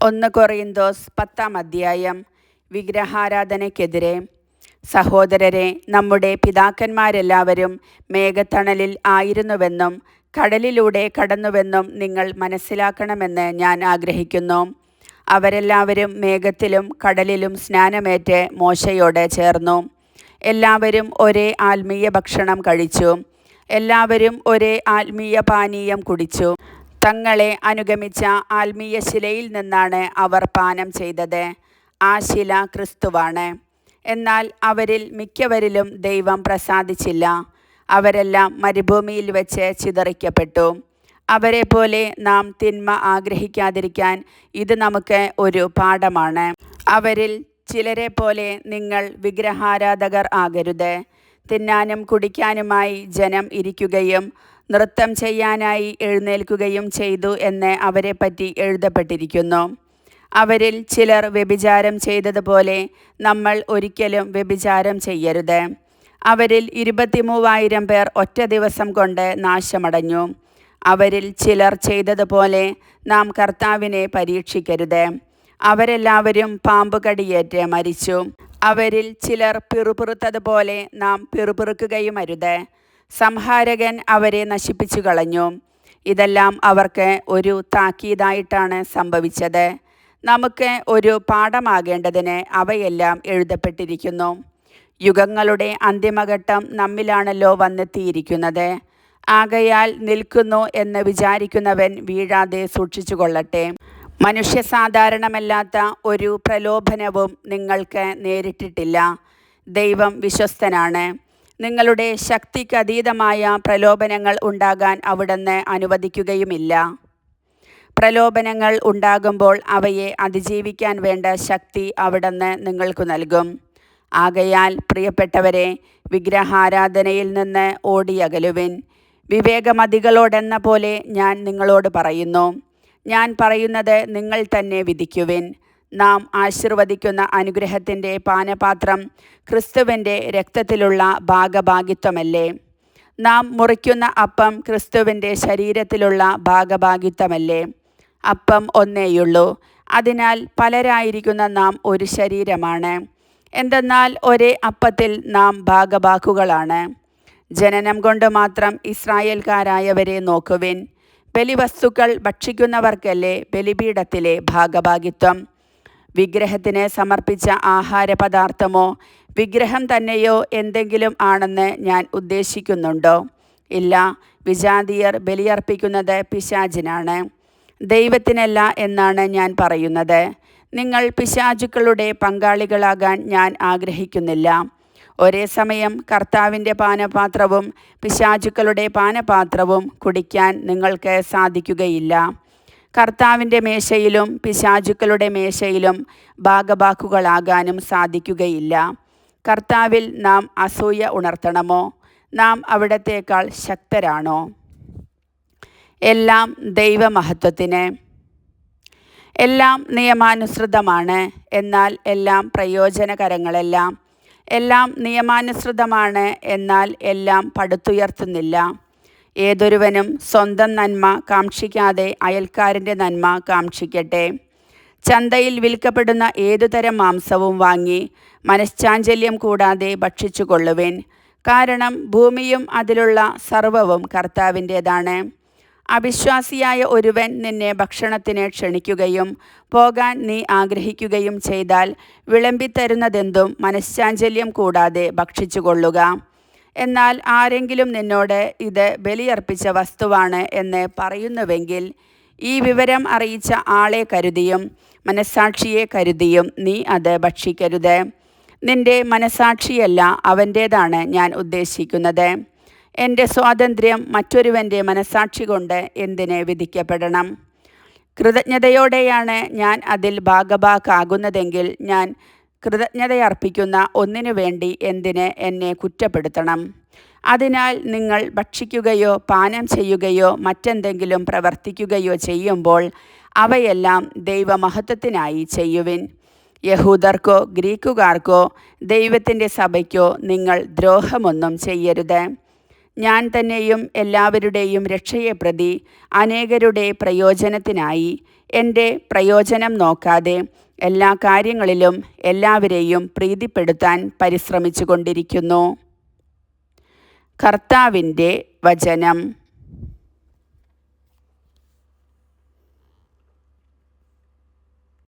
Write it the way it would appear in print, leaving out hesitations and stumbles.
1 കൊറിന്തോസ് 10 അധ്യായം. വിഗ്രഹാരാധനയ്ക്കെതിരെ. സഹോദരരെ, നമ്മുടെ പിതാക്കന്മാരെല്ലാവരും മേഘത്തണലിൽ ആയിരുന്നുവെന്നും കടലിലൂടെ കടന്നുവെന്നും നിങ്ങൾ മനസ്സിലാക്കണമെന്ന് ഞാൻ ആഗ്രഹിക്കുന്നു. അവരെല്ലാവരും മേഘത്തിലും കടലിലും സ്നാനമേറ്റ് മോശയോട് ചേർന്നു. എല്ലാവരും ഒരേ ആത്മീയ ഭക്ഷണം കഴിച്ചു. എല്ലാവരും ഒരേ ആത്മീയ പാനീയം കുടിച്ചു. തങ്ങളെ അനുഗമിച്ച ആത്മീയ ശിലയിൽ നിന്നാണ് അവർ പാനം ചെയ്തത്. ആ ശില ക്രിസ്തുവാണ്. എന്നാൽ അവരിൽ മിക്കവരിലും ദൈവം പ്രസാദിച്ചില്ല. അവരെല്ലാം മരുഭൂമിയിൽ വെച്ച് ചിതറിക്കപ്പെട്ടു. അവരെപ്പോലെ നാം തിന്മ ആഗ്രഹിക്കാതിരിക്കാൻ ഇത് നമുക്ക് ഒരു പാഠമാണ്. അവരിൽ ചിലരെ പോലെ നിങ്ങൾ വിഗ്രഹാരാധകർ ആകരുത്. തിന്നാനും കുടിക്കാനുമായി ജനം ഇരിക്കുകയും നൃത്തം ചെയ്യാനായി എഴുന്നേൽക്കുകയും ചെയ്തു എന്ന് അവരെപ്പറ്റി എഴുതപ്പെട്ടിരിക്കുന്നു. അവരിൽ ചിലർ വ്യഭിചാരം ചെയ്തതുപോലെ നമ്മൾ ഒരിക്കലും വ്യഭിചാരം ചെയ്യരുത്. അവരിൽ 23,000 പേർ ഒറ്റ ദിവസം കൊണ്ട് നാശമടഞ്ഞു. അവരിൽ ചിലർ ചെയ്തതുപോലെ നാം കർത്താവിനെ പരീക്ഷിക്കരുത്. അവരെല്ലാവരും പാമ്പ് കടിയേറ്റ് മരിച്ചു. അവരിൽ ചിലർ പിറുപിറുത്തതുപോലെ നാം പിറുപിറുക്കുകയുമരുത്. സംഹാരകൻ അവരെ നശിപ്പിച്ചു കളഞ്ഞു. ഇതെല്ലാം അവർക്ക് ഒരു താക്കീതായിട്ടാണ് സംഭവിച്ചത്. നമുക്ക് ഒരു പാഠമാകേണ്ടതിന് അവയെല്ലാം എഴുതപ്പെട്ടിരിക്കുന്നു. യുഗങ്ങളുടെ അന്തിമഘട്ടം നമ്മിലാണല്ലോ വന്നെത്തിയിരിക്കുന്നത്. ആകയാൽ നിൽക്കുന്നു എന്ന് വിചാരിക്കുന്നവൻ വീഴാതെ സൂക്ഷിച്ചുകൊള്ളട്ടെ. മനുഷ്യസാധാരണമല്ലാത്ത ഒരു പ്രലോഭനവും നിങ്ങൾക്ക് നേരിട്ടിട്ടില്ല. ദൈവം വിശ്വസ്തനാണ്. നിങ്ങളുടെ ശക്തിക്കതീതമായ പ്രലോഭനങ്ങൾ ഉണ്ടാകാൻ അവിടുന്ന് അനുവദിക്കുകയുമില്ല. പ്രലോഭനങ്ങൾ ഉണ്ടാകുമ്പോൾ അവയെ അതിജീവിക്കാൻ വേണ്ട ശക്തി അവിടുന്ന് നിങ്ങൾക്ക് നൽകും. ആകയാൽ പ്രിയപ്പെട്ടവരെ, വിഗ്രഹാരാധനയിൽ നിന്ന് ഓടിയകലുവിൻ. വിവേകമതികളോടെന്ന പോലെ ഞാൻ നിങ്ങളോട് പറയുന്നു. ഞാൻ പറയുന്നത് നിങ്ങൾ തന്നെ വിധിക്കുവിൻ. നാം ആശീർവദിക്കുന്ന അനുഗ്രഹത്തിൻ്റെ പാനപാത്രം ക്രിസ്തുവിൻ്റെ രക്തത്തിലുള്ള ഭാഗഭാഗിത്വമല്ലേ? നാം മുറിക്കുന്ന അപ്പം ക്രിസ്തുവിൻ്റെ ശരീരത്തിലുള്ള ഭാഗഭാഗിത്വമല്ലേ? അപ്പം ഒന്നേയുള്ളൂ. അതിനാൽ പലരായിരിക്കുന്ന നാം ഒരു ശരീരമാണ്. എന്തെന്നാൽ ഒരേ അപ്പത്തിൽ നാം ഭാഗഭാക്കുകളാണ്. ജനനം കൊണ്ട് മാത്രം ഇസ്രായേൽക്കാരായവരെ നോക്കുവിൻ. ബലിവസ്തുക്കൾ ഭക്ഷിക്കുന്നവർക്കല്ലേ ബലിപീഠത്തിലെ ഭാഗഭാഗിത്വം? വിഗ്രഹത്തിന് സമർപ്പിച്ച ആഹാരപദാർത്ഥമോ വിഗ്രഹം തന്നെയോ എന്തെങ്കിലും ആണെന്ന് ഞാൻ ഉദ്ദേശിക്കുന്നുണ്ടോ? ഇല്ല. വിജാതീയർ ബലിയർപ്പിക്കുന്നത് പിശാചിനാണ്, ദൈവത്തിനല്ല എന്നാണ് ഞാൻ പറയുന്നത്. നിങ്ങൾ പിശാചുക്കളുടെ പങ്കാളികളാകാൻ ഞാൻ ആഗ്രഹിക്കുന്നില്ല. ഒരേ സമയം കർത്താവിൻ്റെ പാനപാത്രവും പിശാചുക്കളുടെ പാനപാത്രവും കുടിക്കാൻ നിങ്ങൾക്ക് സാധിക്കുകയില്ല. കർത്താവിൻ്റെ മേശയിലും പിശാചുക്കളുടെ മേശയിലും ഭാഗഭാക്കുകളാകാനും സാധിക്കുകയില്ല. കർത്താവിൽ നാം അസൂയ ഉണർത്തണമോ? നാം അവിടത്തേക്കാൾ ശക്തരാണോ? എല്ലാം ദൈവമഹത്വത്തിന്. എല്ലാം നിയമാനുസൃതമാണ്, എന്നാൽ എല്ലാം പ്രയോജനകരങ്ങളല്ല. എല്ലാം നിയമാനുസൃതമാണ്, എന്നാൽ എല്ലാം പടുത്തുയർത്തുന്നില്ല. ഏതൊരുവനും സ്വന്തം നന്മ കാക്ഷിക്കാതെ അയൽക്കാരൻ്റെ നന്മ കാക്ഷിക്കട്ടെ. ചന്തയിൽ വിൽക്കപ്പെടുന്ന ഏതുതരം മാംസവും വാങ്ങി മനശ്ചാഞ്ചല്യം കൂടാതെ ഭക്ഷിച്ചു കൊള്ളുവിൻ. കാരണം ഭൂമിയും അതിലുള്ള സർവ്വവും കർത്താവിൻ്റേതാണ്. അവിശ്വാസിയായ ഒരുവൻ നിന്നെ ഭക്ഷണത്തിന് ക്ഷണിക്കുകയും പോകാൻ നീ ആഗ്രഹിക്കുകയും ചെയ്താൽ വിളമ്പിത്തരുന്നതെന്തും മനശ്ചാഞ്ചല്യം കൂടാതെ ഭക്ഷിച്ചു കൊള്ളുക. എന്നാൽ ആരെങ്കിലും നിന്നോട് ഇത് ബലിയർപ്പിച്ച വസ്തുവാണ് എന്ന് പറയുന്നുവെങ്കിൽ ഈ വിവരം അറിയിച്ച ആളെ കരുതിയും മനസ്സാക്ഷിയെ കരുതിയും നീ അത് ഭക്ഷിക്കരുത്. നിന്റെ മനസ്സാക്ഷിയല്ല അവൻ്റേതാണ് ഞാൻ ഉദ്ദേശിക്കുന്നത്. എൻ്റെ സ്വാതന്ത്ര്യം മറ്റൊരുവൻ്റെ മനസ്സാക്ഷി കൊണ്ട് എന്തിന് വിധിക്കപ്പെടണം? കൃതജ്ഞതയോടെയാണ് ഞാൻ അതിൽ ഭാഗഭാക്കാകുന്നതെങ്കിൽ ഞാൻ കൃതജ്ഞതയർപ്പിക്കുന്ന ഒന്നിനു വേണ്ടി എന്തിന് എന്നെ കുറ്റപ്പെടുത്തണം? അതിനാൽ നിങ്ങൾ ഭക്ഷിക്കുകയോ പാനം ചെയ്യുകയോ മറ്റെന്തെങ്കിലും പ്രവർത്തിക്കുകയോ ചെയ്യുമ്പോൾ അവയെല്ലാം ദൈവമഹത്വത്തിനായി ചെയ്യുവിൻ. യഹൂദർക്കോ ഗ്രീക്കുകാർക്കോ ദൈവത്തിൻ്റെ സഭയ്ക്കോ നിങ്ങൾ ദ്രോഹമൊന്നും ചെയ്യരുത്. ഞാൻ തന്നെയും എല്ലാവരുടെയും രക്ഷയെ പ്രതി അനേകരുടെ പ്രയോജനത്തിനായി എൻ്റെ പ്രയോജനം നോക്കാതെ എല്ലാ കാര്യങ്ങളിലും എല്ലാവരെയും പ്രീതിപ്പെടുത്താൻ പരിശ്രമിച്ചു കൊണ്ടിരിക്കുന്നു. കർത്താവിൻ്റെ വചനം.